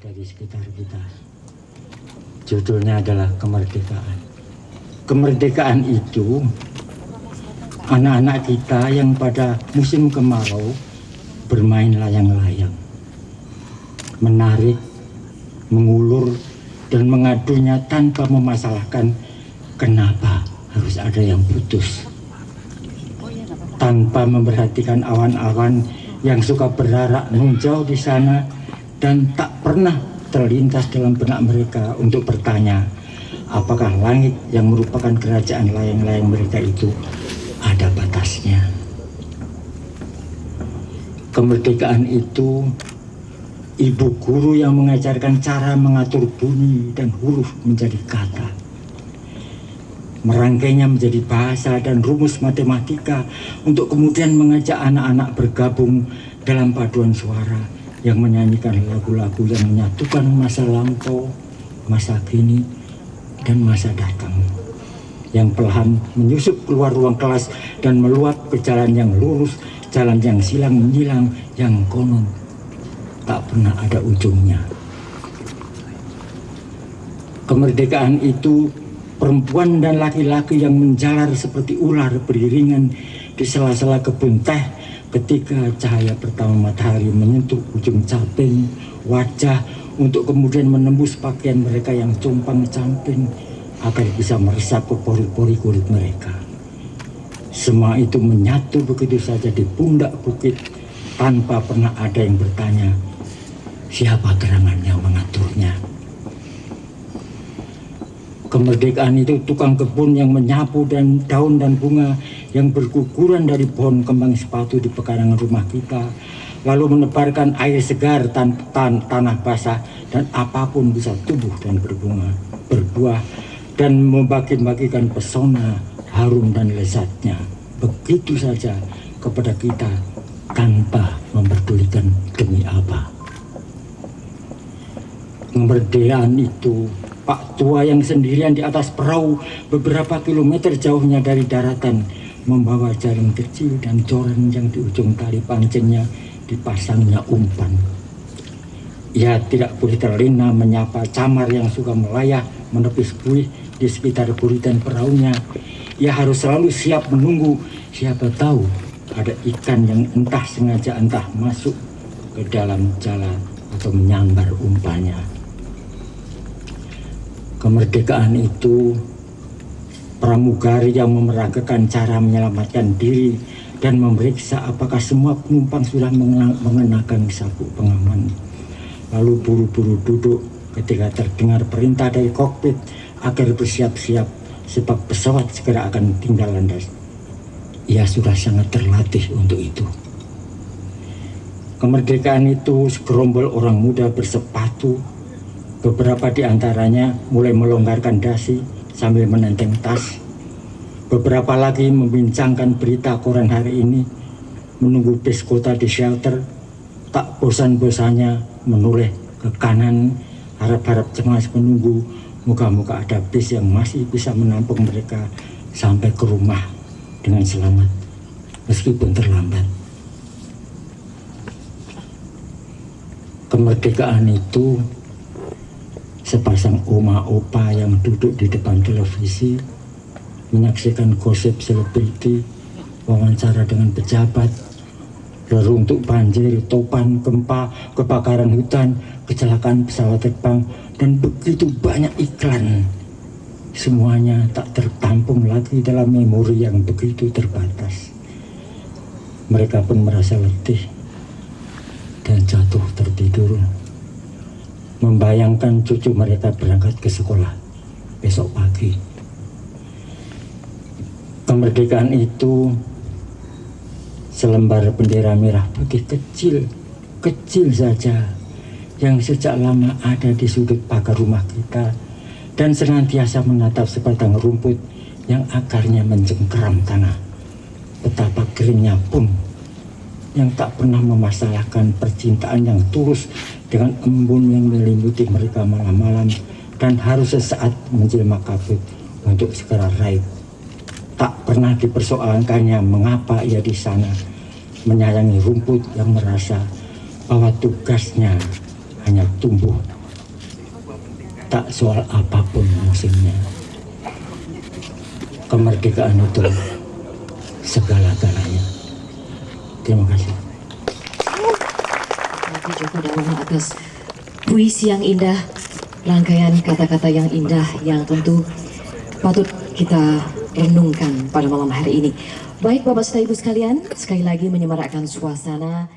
ada di sekitar kita. Judulnya adalah kemerdekaan. Kemerdekaan itu anak-anak kita yang pada musim kemarau bermain layang-layang, menarik, mengulur, dan mengadunya tanpa memasalahkan kenapa harus ada yang putus. Tanpa memperhatikan awan-awan yang suka berarak menjauh di sana dan tak pernah terlintas dalam benak mereka untuk bertanya apakah langit yang merupakan kerajaan layang-layang mereka itu ada batasnya. Kemerdekaan itu ibu guru yang mengajarkan cara mengatur bunyi dan huruf menjadi kata, merangkainya menjadi bahasa dan rumus matematika untuk kemudian mengajak anak-anak bergabung dalam paduan suara yang menyanyikan lagu-lagu yang menyatukan masa lampau, masa kini, dan masa datang, yang perlahan menyusup keluar ruang kelas dan meluap ke jalan yang lurus, jalan yang silang menyilang, yang konon tak pernah ada ujungnya. Kemerdekaan itu perempuan dan laki-laki yang menjalar seperti ular beriringan di sela-sela kebun teh ketika cahaya pertama matahari menyentuh ujung caping wajah untuk kemudian menembus pakaian mereka yang compang-camping agar bisa meresap ke pori-pori kulit mereka. Semua itu menyatu begitu saja di pundak bukit tanpa pernah ada yang bertanya siapa gerangan yang mengaturnya. Kemerdekaan itu tukang kebun yang menyapu dan daun dan bunga yang berguguran dari pohon kembang sepatu di pekarangan rumah kita, lalu menebarkan air segar tanah basah dan apapun bisa tumbuh dan berbunga, berbuah dan membagi-bagikan pesona, harum dan lezatnya begitu saja kepada kita tanpa memperdulikan demi apa. Kemerdekaan itu Pak Tua yang sendirian di atas perahu beberapa kilometer jauhnya dari daratan membawa jaring kecil dan joran yang di ujung tali pancingnya dipasangnya umpan. Ia tidak boleh terlena menyapa camar yang suka melayah menepis buih di sekitar buritan perahunya. Ia harus selalu siap menunggu, siapa tahu ada ikan yang entah sengaja entah masuk ke dalam jala atau menyambar umpannya. Kemerdekaan itu pramugari yang memeragakan cara menyelamatkan diri dan memeriksa apakah semua penumpang sudah mengenakan sabuk pengaman, lalu buru-buru duduk ketika terdengar perintah dari kokpit agar bersiap-siap sebab pesawat segera akan tinggal landas. Ia sudah sangat terlatih untuk itu. Kemerdekaan itu segerombol orang muda bersepatu, beberapa di antaranya mulai melonggarkan dasi sambil menenteng tas. Beberapa lagi membincangkan berita koran hari ini, menunggu bis kota di shelter, tak bosan-bosannya menoleh ke kanan, harap-harap cemas menunggu moga-moga ada bis yang masih bisa menampung mereka sampai ke rumah dengan selamat, meskipun terlambat. Kemerdekaan itu sepasang oma opa yang duduk di depan televisi menyaksikan gosip selebriti, wawancara dengan pejabat, reruntuk banjir, topan, gempa, kebakaran hutan, kecelakaan pesawat terbang, dan begitu banyak iklan. Semuanya tak tertampung lagi dalam memori yang begitu terbatas. Mereka pun merasa letih dan jatuh tertidur, membayangkan cucu mereka berangkat ke sekolah besok pagi. Kemerdekaan itu selembar bendera merah putih kecil saja yang sejak lama ada di sudut pagar rumah kita dan senantiasa menatap sebatang rumput yang akarnya mencengkeram tanah. Betapa keringnya pun yang tak pernah memasalahkan percintaan yang tulus dengan embun yang menyelimuti mereka malam-malam dan harus sesaat menjelma kabut untuk segera raib. Tak pernah dipersoalkannya mengapa ia di sana menyayangi rumput yang merasa bahwa tugasnya hanya tumbuh tak soal apapun musimnya. Kemerdekaan itu segala-galanya. Terima kasih. Terima Joko Darwono atas puisi yang indah, rangkaian kata-kata yang indah yang tentu patut kita renungkan pada malam hari ini. Baik Bapak serta Ibu sekalian, sekali lagi menyemarakkan suasana